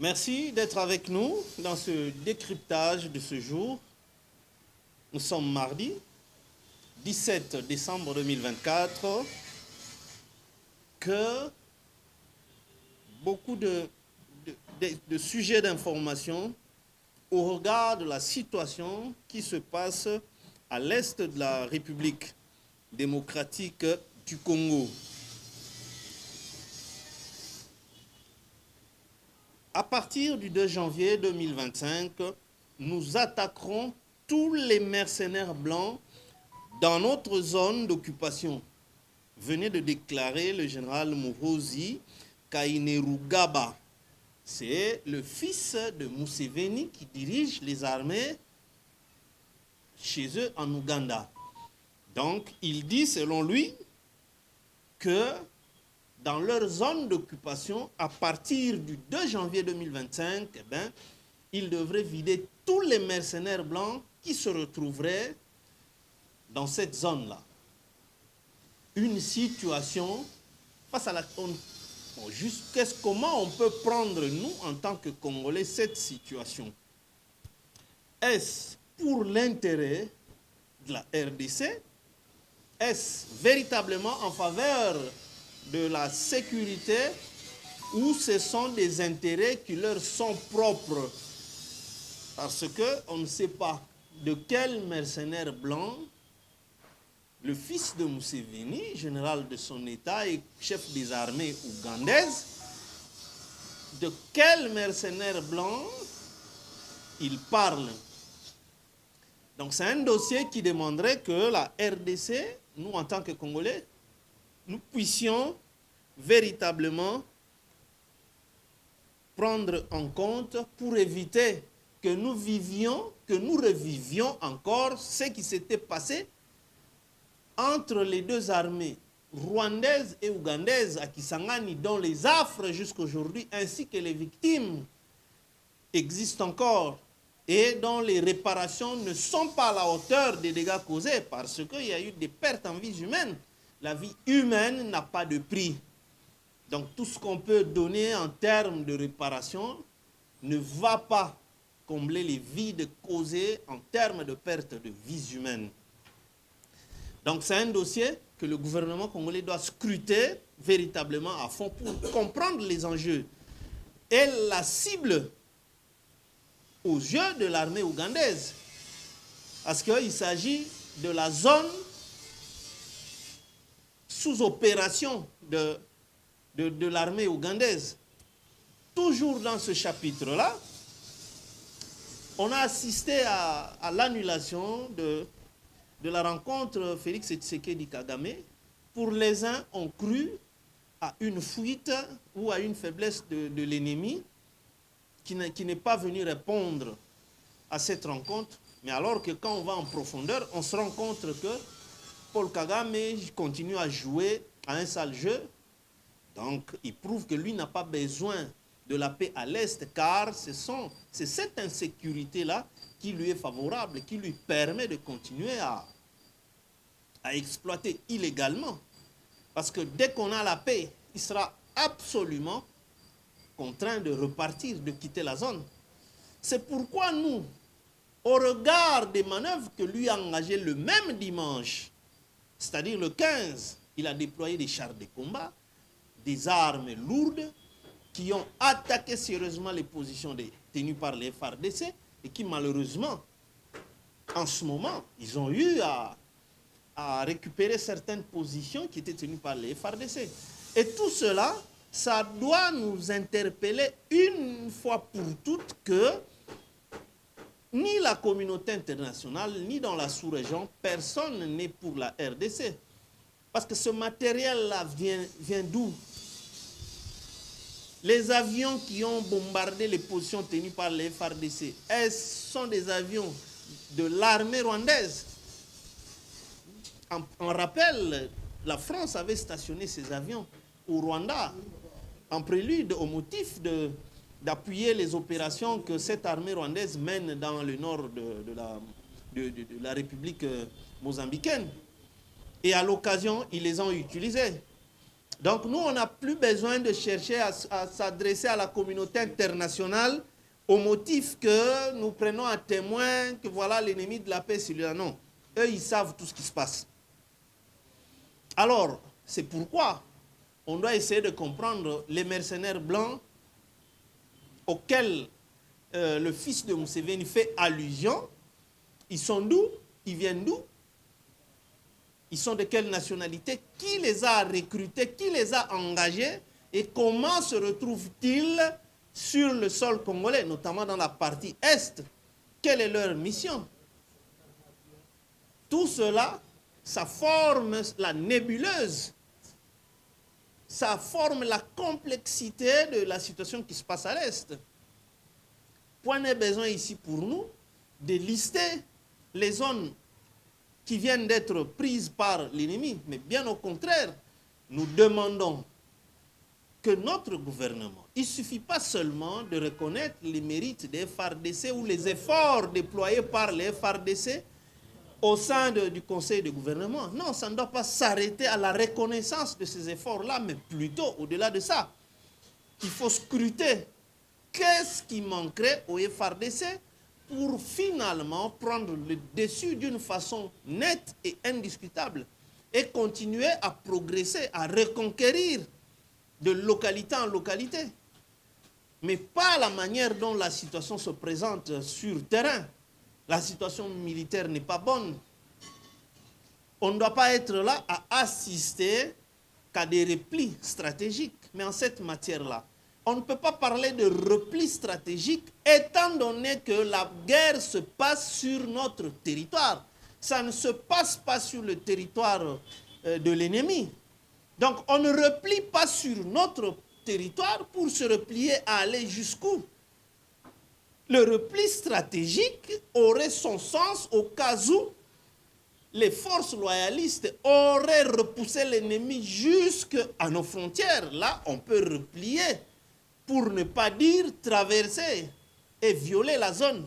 Merci d'être avec nous dans ce décryptage de ce jour. Nous sommes mardi 17 décembre 2024. Que beaucoup de sujets d'information au regard de la situation qui se passe à l'est de la République démocratique du Congo. À partir du 2 janvier 2025, nous attaquerons tous les mercenaires blancs dans notre zone d'occupation. Venait de déclarer le général Muhoozi Kainerugaba. C'est le fils de Museveni qui dirige les armées chez eux en Ouganda. Donc, il dit, selon lui, que dans leur zone d'occupation, à partir du 2 janvier 2025, ils devraient vider tous les mercenaires blancs qui se retrouveraient dans cette zone-là. Une situation face à la... comment on peut prendre, nous, en tant que Congolais, cette situation? Est-ce pour l'intérêt de la RDC? Est-ce véritablement en faveur de la sécurité ou ce sont des intérêts qui leur sont propres? Parce qu'on ne sait pas de quel mercenaire blanc le fils de Museveni, général de son État et chef des armées ougandaises, de quel mercenaire blanc il parle. Donc c'est un dossier qui demanderait que la RDC, nous en tant que Congolais, nous puissions véritablement prendre en compte pour éviter que nous revivions encore ce qui s'était passé entre les deux armées rwandaises et ougandaises à Kisangani, dont les affres jusqu'à aujourd'hui ainsi que les victimes existent encore et dont les réparations ne sont pas à la hauteur des dégâts causés parce qu'il y a eu des pertes en vies humaines. La vie humaine n'a pas de prix. Donc tout ce qu'on peut donner en termes de réparation ne va pas combler les vides causées en termes de perte de vies humaines. Donc c'est un dossier que le gouvernement congolais doit scruter véritablement à fond pour comprendre les enjeux et la cible aux yeux de l'armée ougandaise. Parce qu'il s'agit de la zone sous opération de l'armée ougandaise. Toujours dans ce chapitre-là, on a assisté à l'annulation de la rencontre Félix Tshisekedi Kagame. Pour les uns, ont cru à une fuite ou à une faiblesse de l'ennemi qui n'est pas venu répondre à cette rencontre. Mais alors que quand on va en profondeur, on se rend compte que Paul Kagame continue à jouer à un sale jeu. Donc, il prouve que lui n'a pas besoin de la paix à l'Est, car c'est cette insécurité-là qui lui est favorable, qui lui permet de continuer à exploiter illégalement. Parce que dès qu'on a la paix, il sera absolument contraint de repartir, de quitter la zone. C'est pourquoi nous, au regard des manœuvres que lui a engagées le même dimanche, c'est-à-dire le 15, il a déployé des chars de combat, des armes lourdes, qui ont attaqué sérieusement les positions tenues par les FARDC et qui malheureusement, en ce moment, ils ont eu à récupérer certaines positions qui étaient tenues par les FARDC. Et tout cela, ça doit nous interpeller une fois pour toutes que ni la communauté internationale, ni dans la sous-région, personne n'est pour la RDC. Parce que ce matériel-là vient d'où? Les avions qui ont bombardé les positions tenues par les FARDC, ce sont des avions de l'armée rwandaise. En rappel, la France avait stationné ses avions au Rwanda en prélude au motif d'appuyer les opérations que cette armée rwandaise mène dans le nord de la République mozambicaine. Et à l'occasion, ils les ont utilisés. Donc nous, on n'a plus besoin de chercher à s'adresser à la communauté internationale au motif que nous prenons à témoin que voilà l'ennemi de la paix, celui-là. Non, eux, ils savent tout ce qui se passe. Alors, c'est pourquoi on doit essayer de comprendre les mercenaires blancs auxquels le fils de Museveni fait allusion. Ils sont d'où? Ils viennent d'où? Ils sont de quelle nationalité? Qui les a recrutés? Qui les a engagés? Et comment se retrouvent-ils sur le sol congolais, notamment dans la partie Est? Quelle est leur mission? Tout cela, ça forme la nébuleuse. Ça forme la complexité de la situation qui se passe à l'Est. Point n'est besoin ici pour nous de lister les zones qui viennent d'être prises par l'ennemi, mais bien au contraire, nous demandons que notre gouvernement, il ne suffit pas seulement de reconnaître les mérites des FARDC ou les efforts déployés par les FARDC au sein du conseil de gouvernement. Non, ça ne doit pas s'arrêter à la reconnaissance de ces efforts-là, mais plutôt au-delà de ça. Il faut scruter qu'est-ce qui manquerait au FARDC pour finalement prendre le dessus d'une façon nette et indiscutable et continuer à progresser, à reconquérir de localité en localité. Mais pas la manière dont la situation se présente sur le terrain. La situation militaire n'est pas bonne. On ne doit pas être là à assister qu'à des replis stratégiques. Mais en cette matière-là, on ne peut pas parler de repli stratégique étant donné que la guerre se passe sur notre territoire. Ça ne se passe pas sur le territoire de l'ennemi. Donc on ne replie pas sur notre territoire pour se replier à aller jusqu'où? Le repli stratégique aurait son sens au cas où les forces loyalistes auraient repoussé l'ennemi jusqu'à nos frontières. Là, on peut replier, pour ne pas dire traverser et violer la zone.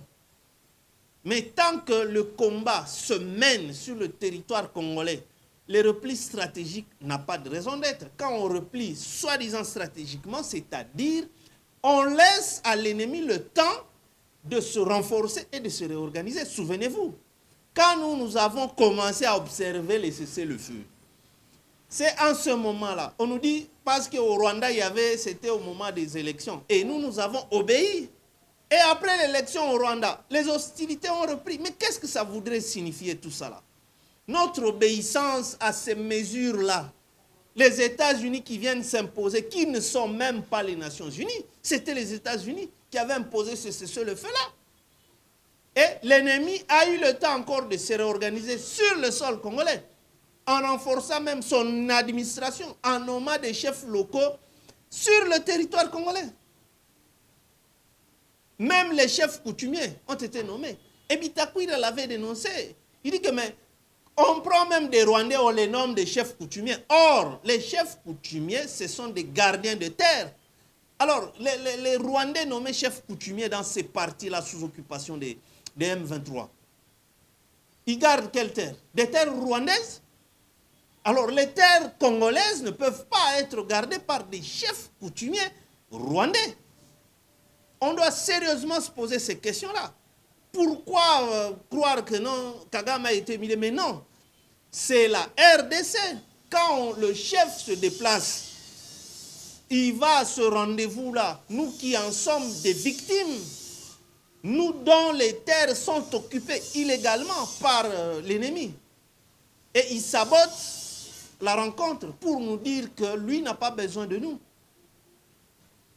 Mais tant que le combat se mène sur le territoire congolais, le repli stratégique n'a pas de raison d'être. Quand on replie soi-disant stratégiquement, c'est-à-dire on laisse à l'ennemi le temps de se renforcer et de se réorganiser. Souvenez-vous, quand nous avons commencé à observer les cessez-le-feu, c'est en ce moment-là, on nous dit, parce qu'au Rwanda, c'était au moment des élections, et nous avons obéi. Et après l'élection au Rwanda, les hostilités ont repris. Mais qu'est-ce que ça voudrait signifier tout ça là? Notre obéissance à ces mesures-là, les États-Unis qui viennent s'imposer, qui ne sont même pas les Nations Unies, c'était les États-Unis qui avaient imposé ce cessez-le-feu-là. Et l'ennemi a eu le temps encore de se réorganiser sur le sol congolais, en renforçant même son administration, en nommant des chefs locaux sur le territoire congolais. Même les chefs coutumiers ont été nommés. Et Bitakwira l'avait dénoncé. Il dit que mais on prend même des Rwandais, on les nomme des chefs coutumiers. Or, les chefs coutumiers, ce sont des gardiens de terre. Alors, les Rwandais nommés chefs coutumiers dans ces parties-là sous occupation des M23, ils gardent quelles terres? Des terres rwandaises? Alors, les terres congolaises ne peuvent pas être gardées par des chefs coutumiers rwandais. On doit sérieusement se poser ces questions-là. Pourquoi croire que non, Kagame a été humilié? Mais non, c'est la RDC. Quand le chef se déplace, il va à ce rendez-vous-là. Nous qui en sommes des victimes, nous dont les terres sont occupées illégalement par l'ennemi. Et il sabote la rencontre pour nous dire que lui n'a pas besoin de nous.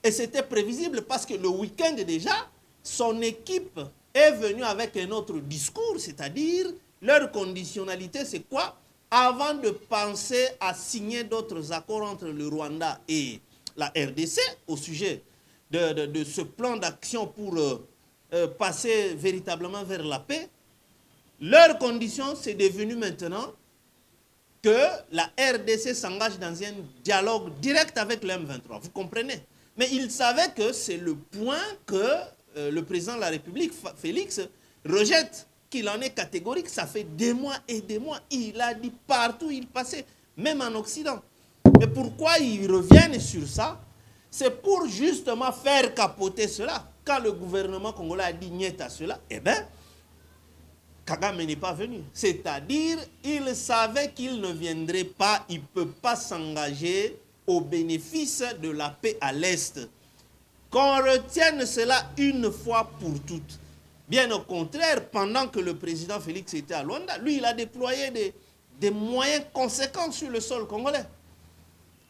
Et c'était prévisible parce que le week-end déjà, son équipe est venue avec un autre discours, c'est-à-dire leur conditionnalité, c'est quoi? Avant de penser à signer d'autres accords entre le Rwanda et la RDC au sujet de ce plan d'action pour passer véritablement vers la paix, leur condition, c'est devenu maintenant que la RDC s'engage dans un dialogue direct avec le M23. Vous comprenez? Mais il savait que c'est le point que le président de la République, Félix, rejette, qu'il en est catégorique. Ça fait des mois et des mois. Il a dit partout où il passait, même en Occident. Mais pourquoi ils reviennent sur ça? C'est pour justement faire capoter cela. Quand le gouvernement congolais a dit niet à cela, eh bien, Kagame n'est pas venu. C'est-à-dire, il savait qu'il ne viendrait pas, il ne peut pas s'engager au bénéfice de la paix à l'Est. Qu'on retienne cela une fois pour toutes. Bien au contraire, pendant que le président Félix était à Luanda, lui, il a déployé des moyens conséquents sur le sol congolais.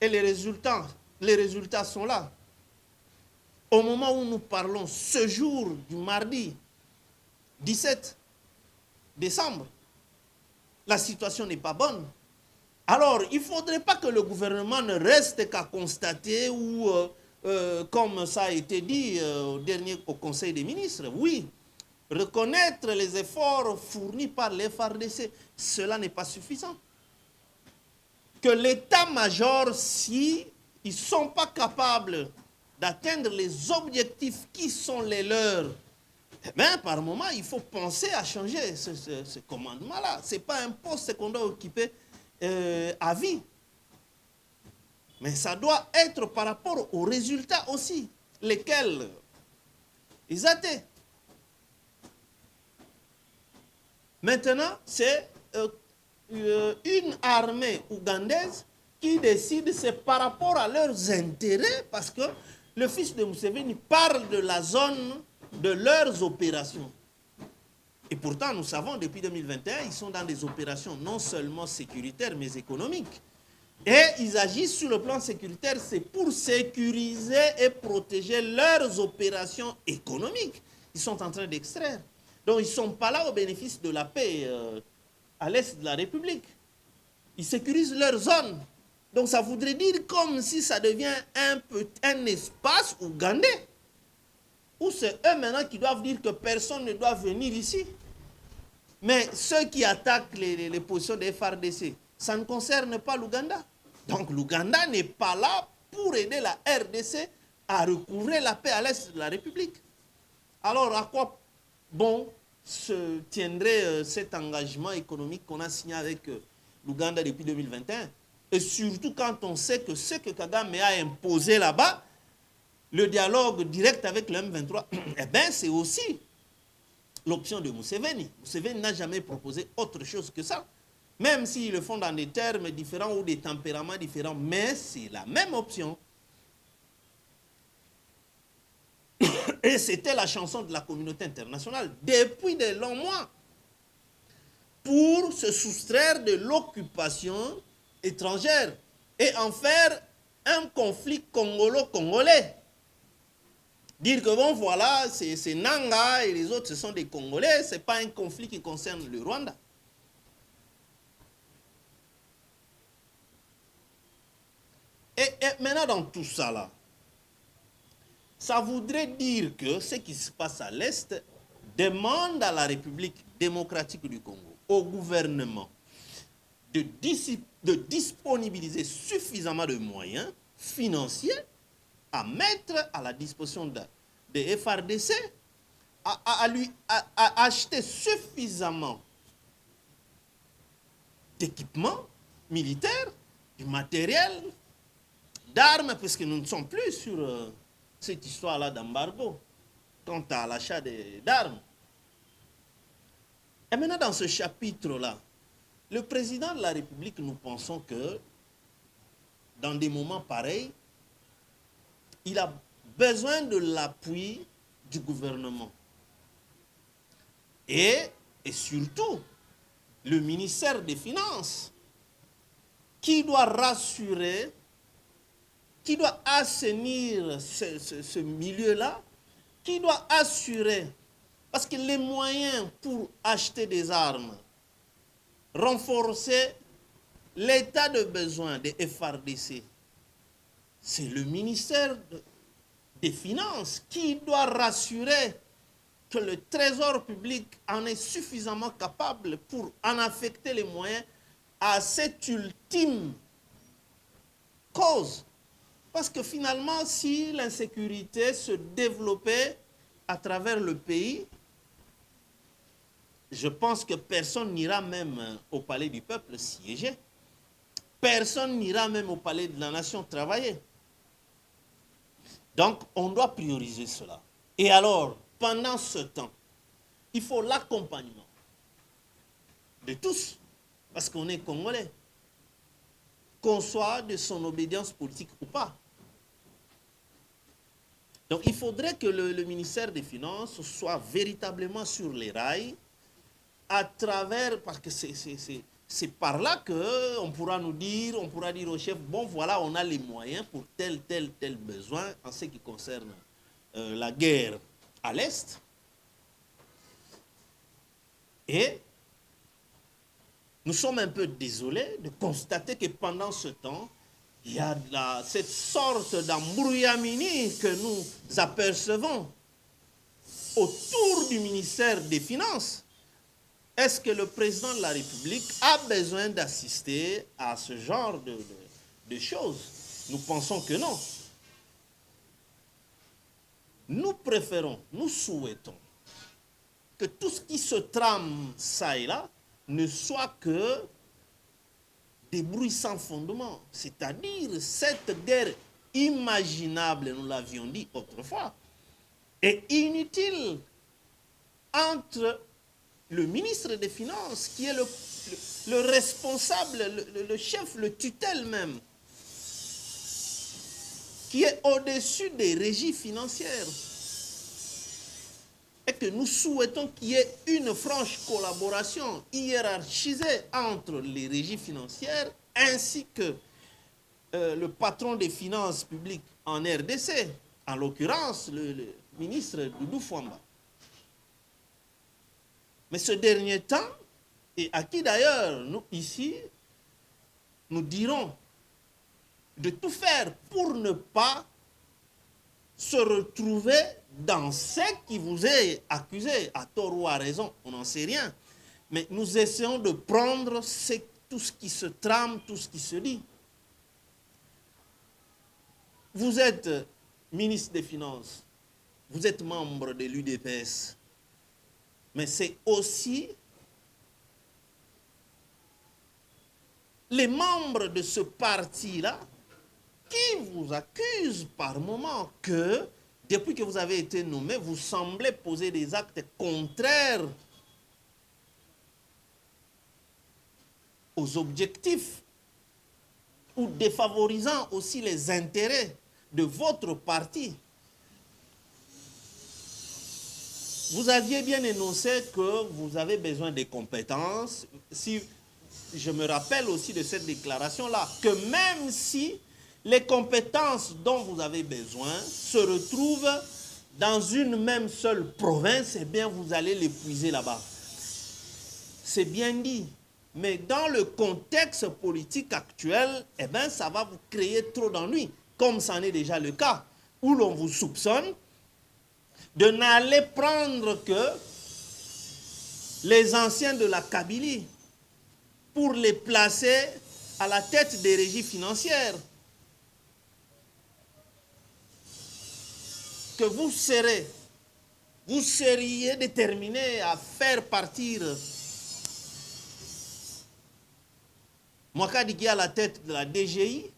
Et les résultats sont là. Au moment où nous parlons, ce jour du mardi 17 décembre, la situation n'est pas bonne. Alors, il ne faudrait pas que le gouvernement ne reste qu'à constater ou, comme ça a été dit au Conseil des ministres, oui, reconnaître les efforts fournis par les FARDC, cela n'est pas suffisant. Que l'état-major, si ils ne sont pas capables d'atteindre les objectifs qui sont les leurs, eh bien, par moment, il faut penser à changer ce commandement-là. Ce n'est pas un poste qu'on doit occuper à vie. Mais ça doit être par rapport aux résultats aussi, lesquels ils atteignent. Maintenant, c'est une armée ougandaise qui décide, c'est par rapport à leurs intérêts, parce que le fils de Museveni parle de la zone de leurs opérations. Et pourtant, nous savons, depuis 2021, ils sont dans des opérations non seulement sécuritaires, mais économiques. Et ils agissent sur le plan sécuritaire, c'est pour sécuriser et protéger leurs opérations économiques. Ils sont en train d'extraire. Donc, ils ne sont pas là au bénéfice de la paix à l'est de la République. Ils sécurisent leur zone. Donc, ça voudrait dire comme si ça devient un espace ougandais, où c'est eux maintenant qui doivent dire que personne ne doit venir ici. Mais ceux qui attaquent les positions des FARDC, ça ne concerne pas l'Ouganda. Donc l'Ouganda n'est pas là pour aider la RDC à recouvrer la paix à l'est de la République. Alors à quoi bon se tiendrait cet engagement économique qu'on a signé avec l'Ouganda depuis 2021? Et surtout quand on sait que ce que Kagame a imposé là-bas, le dialogue direct avec le M23, eh bien c'est aussi l'option de Museveni. Museveni n'a jamais proposé autre chose que ça. Même s'ils le font dans des termes différents ou des tempéraments différents, mais c'est la même option. Et c'était la chanson de la communauté internationale depuis de longs mois, pour se soustraire de l'occupation étrangère et en faire un conflit congolo-congolais. Dire que bon voilà, c'est Nanga et les autres ce sont des Congolais, ce n'est pas un conflit qui concerne le Rwanda. Et maintenant dans tout ça là, ça voudrait dire que ce qui se passe à l'Est demande à la République démocratique du Congo, au gouvernement, de disponibiliser suffisamment de moyens financiers à mettre à la disposition des FARDC, à acheter suffisamment d'équipements militaires, du matériel, d'armes, parce que nous ne sommes plus sur cette histoire-là d'embargo quant à l'achat d'armes. Et maintenant, dans ce chapitre-là, le président de la République, nous pensons que dans des moments pareils, il a besoin de l'appui du gouvernement. Et surtout, le ministère des Finances, qui doit rassurer, qui doit assainir ce milieu-là, qui doit assurer, parce que les moyens pour acheter des armes, renforcer l'état de besoin des FARDC, c'est le ministère des Finances qui doit rassurer que le Trésor public en est suffisamment capable pour en affecter les moyens à cette ultime cause. Parce que finalement, si l'insécurité se développait à travers le pays, je pense que personne n'ira même au palais du peuple siéger. Personne n'ira même au palais de la nation travailler. Donc, on doit prioriser cela. Et alors, pendant ce temps, il faut l'accompagnement de tous, parce qu'on est Congolais, qu'on soit de son obédience politique ou pas. Donc, il faudrait que le ministère des Finances soit véritablement sur les rails, à travers, parce que c'est par là qu'on pourra nous dire, on pourra dire au chef, bon voilà, on a les moyens pour tel besoin en ce qui concerne la guerre à l'Est. Et nous sommes un peu désolés de constater que pendant ce temps, il y a cette sorte d'embrouillamini que nous apercevons autour du ministère des Finances. Est-ce que le président de la République a besoin d'assister à ce genre de choses? Nous pensons que non. Nous préférons, nous souhaitons que tout ce qui se trame ça et là ne soit que des bruits sans fondement. C'est-à-dire cette guerre imaginable, nous l'avions dit autrefois, est inutile entre le ministre des Finances, qui est le responsable, le chef, le tutelle même, qui est au-dessus des régies financières. Et que nous souhaitons qu'il y ait une franche collaboration hiérarchisée entre les régies financières ainsi que le patron des finances publiques en RDC, en l'occurrence le ministre Doudou Fwamba. Mais ce dernier temps, et à qui d'ailleurs nous ici, nous dirons de tout faire pour ne pas se retrouver dans ce qui vous est accusé, à tort ou à raison, on n'en sait rien. Mais nous essayons de prendre tout ce qui se trame, tout ce qui se dit. Vous êtes ministre des Finances, vous êtes membre de l'UDPS, mais c'est aussi les membres de ce parti-là qui vous accusent par moment que, depuis que vous avez été nommé, vous semblez poser des actes contraires aux objectifs ou défavorisant aussi les intérêts de votre parti. Vous aviez bien énoncé que vous avez besoin des compétences. Si je me rappelle aussi de cette déclaration-là, que même si les compétences dont vous avez besoin se retrouvent dans une même seule province, eh bien vous allez les puiser là-bas. C'est bien dit. Mais dans le contexte politique actuel, eh bien ça va vous créer trop d'ennuis, comme c'en est déjà le cas, où l'on vous soupçonne de n'aller prendre que les anciens de la Kabylie pour les placer à la tête des régies financières. Que vous seriez déterminé à faire partir Mouakadiki à la tête de la DGI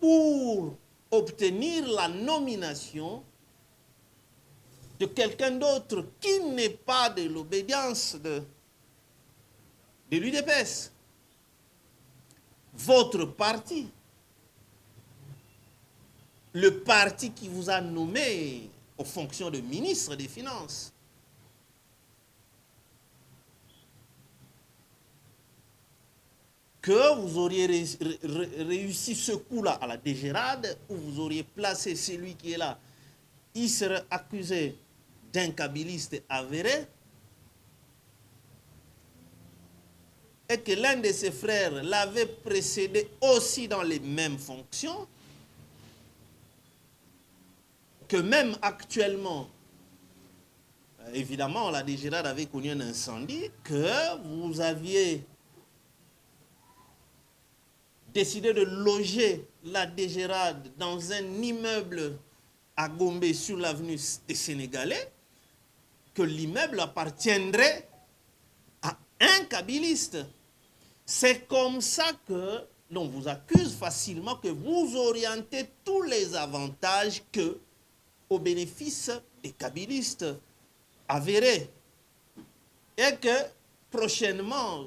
pour obtenir la nomination de quelqu'un d'autre qui n'est pas de l'obédience de l'UDPS. Votre parti, le parti qui vous a nommé aux fonctions de ministre des Finances, que vous auriez réussi ce coup-là à la dégérade, où vous auriez placé celui qui est là, il serait accusé d'un kabiliste avéré, et que l'un de ses frères l'avait précédé aussi dans les mêmes fonctions, que même actuellement, évidemment, la dégérade avait connu un incendie, que vous aviez décidé de loger la dégérade dans un immeuble à Gombe sur l'avenue des Sénégalais, que l'immeuble appartiendrait à un kabiliste. C'est comme ça que l'on vous accuse facilement que vous orientez tous les avantages que au bénéfice des kabylistes avérés. Et que prochainement,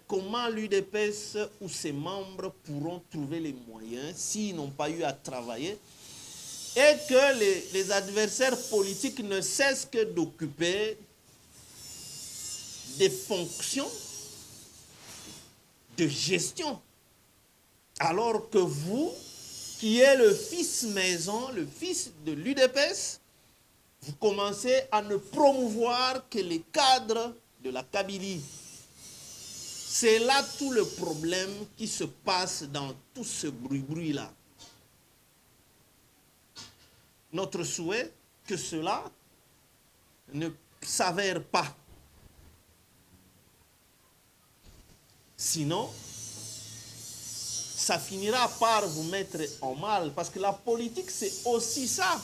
comment l'UDPS ou ses membres pourront trouver les moyens, s'ils n'ont pas eu à travailler, et que les adversaires politiques ne cessent que d'occuper des fonctions de gestion. Alors que vous, qui êtes le fils maison, le fils de l'UDPS, vous commencez à ne promouvoir que les cadres de la Kabylie. C'est là tout le problème qui se passe dans tout ce bruit-bruit-là. Notre souhait, que cela ne s'avère pas. Sinon, ça finira par vous mettre en mal, parce que la politique, c'est aussi ça.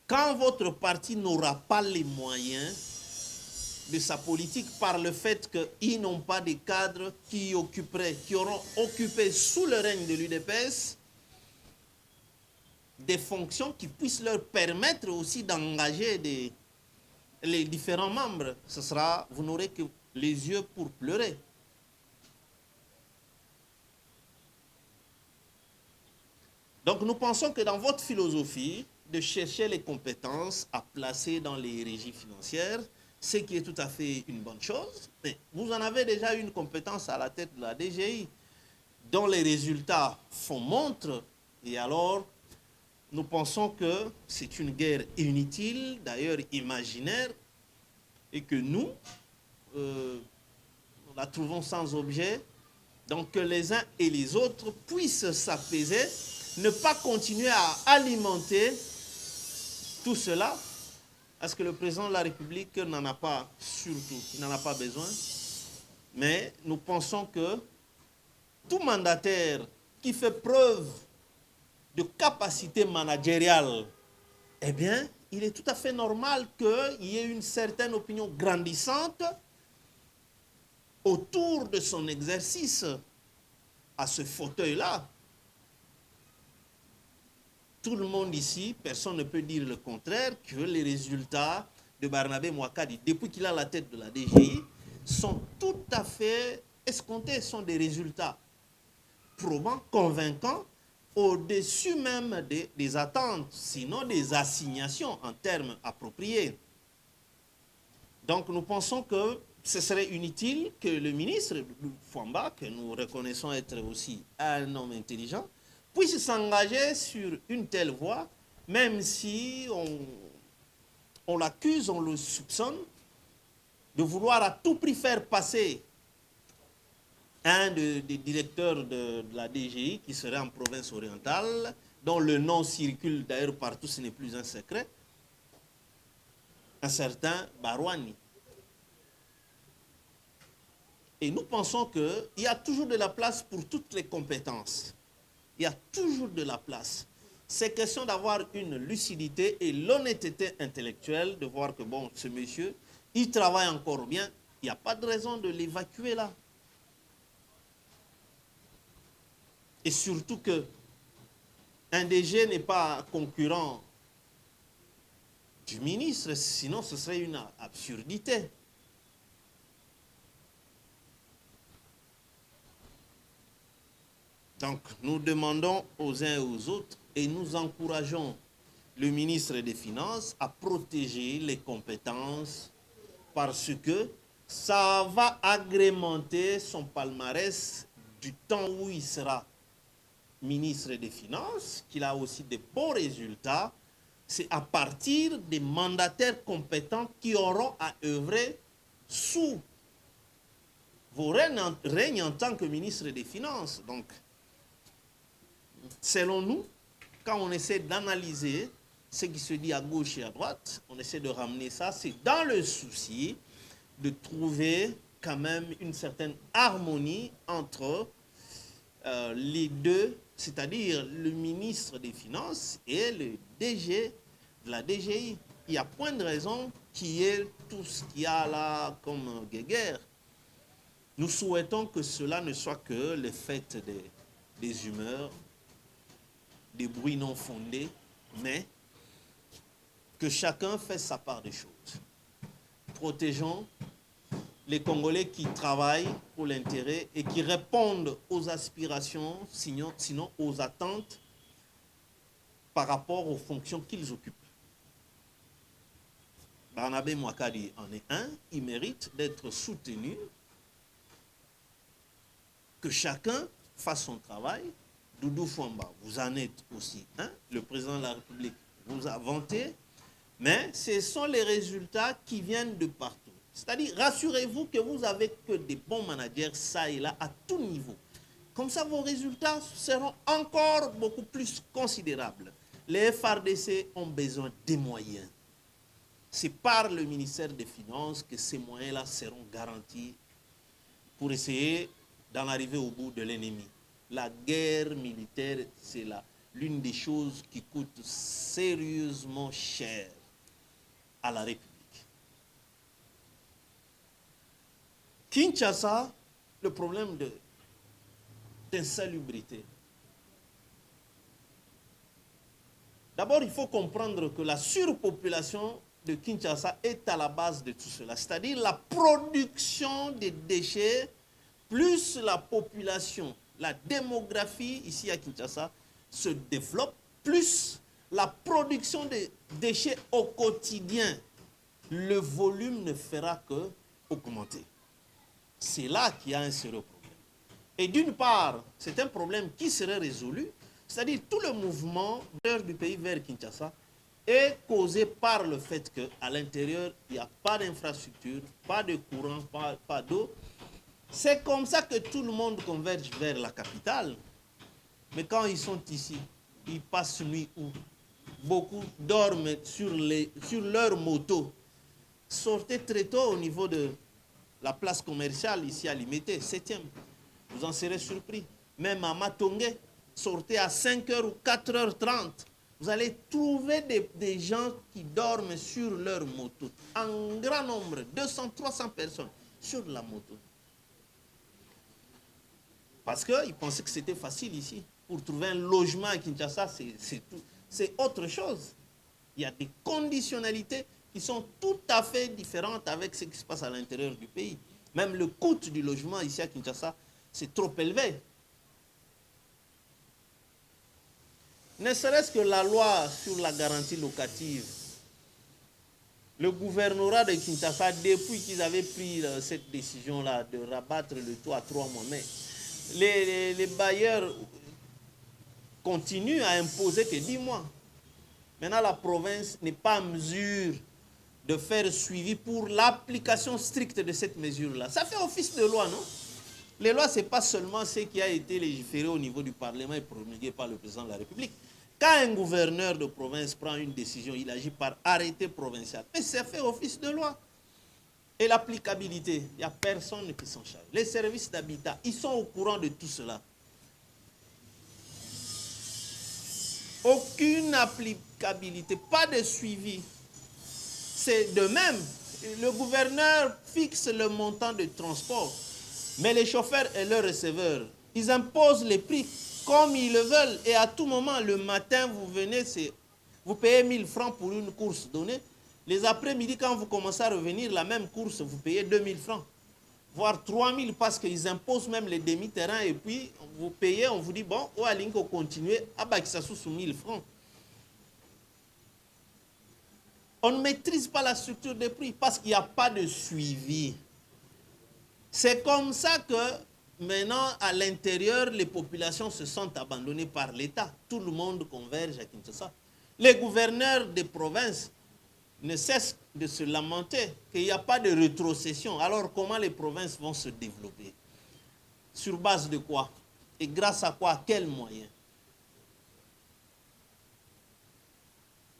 Quand votre parti n'aura pas les moyens de sa politique par le fait qu'ils n'ont pas des cadres qui auront occupé sous le règne de l'UDPS des fonctions qui puissent leur permettre aussi d'engager les différents membres, vous n'aurez que les yeux pour pleurer. Donc nous pensons que dans votre philosophie, de chercher les compétences à placer dans les régies financières, ce qui est tout à fait une bonne chose. Mais vous en avez déjà une compétence à la tête de la DGI, dont les résultats font montre. Et alors, nous pensons que c'est une guerre inutile, d'ailleurs imaginaire, et que nous la trouvons sans objet. Donc que les uns et les autres puissent s'apaiser, ne pas continuer à alimenter tout cela, parce que le président de la République n'en a pas, surtout, il n'en a pas besoin. Mais nous pensons que tout mandataire qui fait preuve de capacité managériale, eh bien, il est tout à fait normal qu'il y ait une certaine opinion grandissante autour de son exercice à ce fauteuil-là. Tout le monde ici, personne ne peut dire le contraire, que les résultats de Barnabé Mouakadi, depuis qu'il a la tête de la DGI, sont tout à fait escomptés, sont des résultats probants, convaincants, au-dessus même des attentes, sinon des assignations en termes appropriés. Donc nous pensons que ce serait inutile que le ministre Fwamba, que nous reconnaissons être aussi un homme intelligent, puisse s'engager sur une telle voie, même si on l'accuse, on le soupçonne, de vouloir à tout prix faire passer un des directeurs de la DGI, qui serait en province orientale, dont le nom circule d'ailleurs partout, ce n'est plus un secret, un certain Barouani. Et nous pensons qu'il y a toujours de la place pour toutes les compétences. Il y a toujours de la place. C'est question d'avoir une lucidité et l'honnêteté intellectuelle, de voir que, bon, ce monsieur, il travaille encore bien, il n'y a pas de raison de l'évacuer là. Et surtout que un DG n'est pas concurrent du ministre, sinon ce serait une absurdité. Donc, nous demandons aux uns et aux autres et nous encourageons le ministre des Finances à protéger les compétences parce que ça va agrémenter son palmarès du temps où il sera ministre des Finances, qu'il a aussi des bons résultats. C'est à partir des mandataires compétents qui auront à œuvrer sous vos règnes en tant que ministre des Finances. Donc, selon nous, quand on essaie d'analyser ce qui se dit à gauche et à droite, on essaie de ramener ça, c'est dans le souci de trouver quand même une certaine harmonie entre les deux, c'est-à-dire le ministre des Finances et le DG de la DGI. Il n'y a point de raison qui est tout ce qu'il y a là comme guéguerre. Nous souhaitons que cela ne soit que le fait des humeurs, des bruits non fondés, mais que chacun fait sa part des choses. Protégeons les Congolais qui travaillent pour l'intérêt et qui répondent aux aspirations, sinon aux attentes par rapport aux fonctions qu'ils occupent. Barnabé Mouakadi en est un, il mérite d'être soutenu, que chacun fasse son travail. Doudou Fouamba, vous en êtes aussi un, le président de la République vous a vanté, mais ce sont les résultats qui viennent de partout. C'est-à-dire, rassurez-vous que vous avez que des bons managers, ça et là, à tout niveau. Comme ça, vos résultats seront encore beaucoup plus considérables. Les FRDC ont besoin des moyens. C'est par le ministère des Finances que ces moyens-là seront garantis pour essayer d'en arriver au bout de l'ennemi. La guerre militaire, c'est l'une des choses qui coûte sérieusement cher à la République. Kinshasa, le problème d'insalubrité. D'abord, il faut comprendre que la surpopulation de Kinshasa est à la base de tout cela. C'est-à-dire la production des déchets plus la population, la démographie ici à Kinshasa se développe, plus la production de déchets au quotidien, le volume ne fera que augmenter. C'est là qu'il y a un sérieux problème. Et d'une part, c'est un problème qui serait résolu, c'est-à-dire tout le mouvement du pays vers Kinshasa est causé par le fait qu'à l'intérieur, il n'y a pas d'infrastructure, pas de courant, pas d'eau. C'est comme ça que tout le monde converge vers la capitale. Mais quand ils sont ici, ils passent nuit où? Beaucoup dorment sur leur moto. Sortez très tôt au niveau de la place commerciale ici à Limité, 7e. Vous en serez surpris. Même à Matongé, sortez à 5h ou 4h30. Vous allez trouver des gens qui dorment sur leur moto. En grand nombre, 200, 300 personnes sur la moto. Parce qu'ils pensaient que c'était facile ici. Pour trouver un logement à Kinshasa, c'est autre chose. Il y a des conditionnalités qui sont tout à fait différentes avec ce qui se passe à l'intérieur du pays. Même le coût du logement ici à Kinshasa, c'est trop élevé. Ne serait-ce que la loi sur la garantie locative, le gouvernorat de Kinshasa, depuis qu'ils avaient pris cette décision-là de rabattre le taux à 3 mois, mais les bailleurs continuent à imposer que 10 mois. Maintenant, la province n'est pas en mesure de faire suivi pour l'application stricte de cette mesure-là. Ça fait office de loi, non? Les lois, ce n'est pas seulement ce qui a été légiféré au niveau du Parlement et promulgué par le président de la République. Quand un gouverneur de province prend une décision, il agit par arrêté provincial. Mais ça fait office de loi. Et l'applicabilité, il n'y a personne qui s'en charge. Les services d'habitat, ils sont au courant de tout cela. Aucune applicabilité, pas de suivi. C'est de même, le gouverneur fixe le montant de transport, mais les chauffeurs et leurs receveurs, ils imposent les prix comme ils le veulent. Et à tout moment, le matin, vous venez, vous payez 1000 francs pour une course donnée. Les après-midi, quand vous commencez à revenir, la même course, vous payez 2000 francs, voire 3000 parce qu'ils imposent même les demi-terrains. Et puis, vous payez, on vous dit, bon, on va continuer, ça sous 1000 francs. On ne maîtrise pas la structure des prix parce qu'il n'y a pas de suivi. C'est comme ça que maintenant, à l'intérieur, les populations se sentent abandonnées par l'État. Tout le monde converge à Kinshasa. Les gouverneurs des provinces ne cessent de se lamenter qu'il n'y a pas de rétrocession. Alors, comment les provinces vont se développer? Sur base de quoi? Et grâce à quoi? À quels moyens?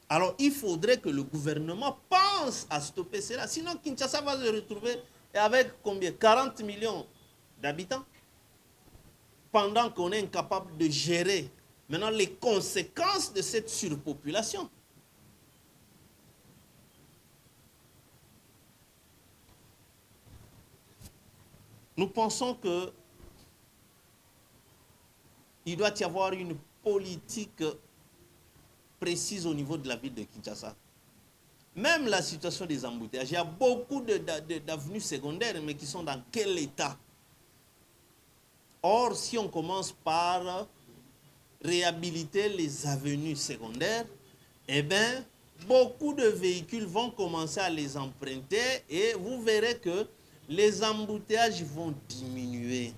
Alors, il faudrait que le gouvernement pense à stopper cela. Sinon, Kinshasa va se retrouver avec combien? 40 millions d'habitants. Pendant qu'on est incapable de gérer maintenant les conséquences de cette surpopulation. Nous pensons que il doit y avoir une politique précise au niveau de la ville de Kinshasa. Même la situation des embouteillages, il y a beaucoup d'avenues secondaires, mais qui sont dans quel état? Or, si on commence par réhabiliter les avenues secondaires, eh bien, beaucoup de véhicules vont commencer à les emprunter et vous verrez que les embouteillages vont diminuer.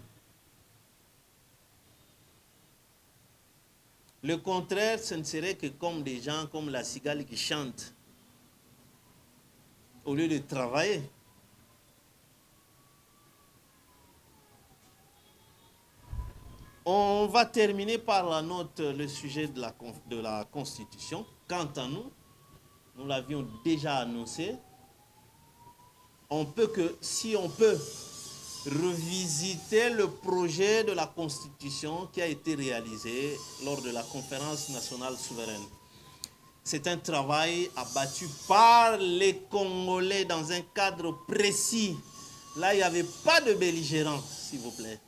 Le contraire, ce ne serait que comme des gens comme la cigale qui chantent au lieu de travailler. On va terminer par la note, le sujet de la Constitution. Quant à nous, nous l'avions déjà annoncé, si on peut revisiter le projet de la Constitution qui a été réalisé lors de la conférence nationale souveraine. C'est un travail abattu par les Congolais dans un cadre précis. Là, il n'y avait pas de belligérants, s'il vous plaît.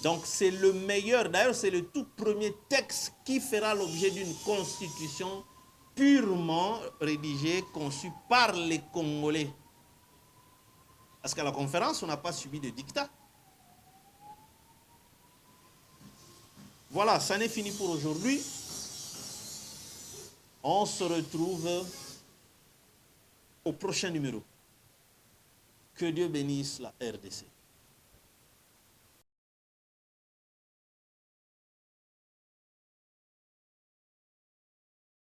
Donc c'est le meilleur, d'ailleurs c'est le tout premier texte qui fera l'objet d'une constitution purement rédigée, conçue par les Congolais. Parce qu'à la conférence, on n'a pas subi de dictat. Voilà, ça n'est fini pour aujourd'hui. On se retrouve au prochain numéro. Que Dieu bénisse la RDC.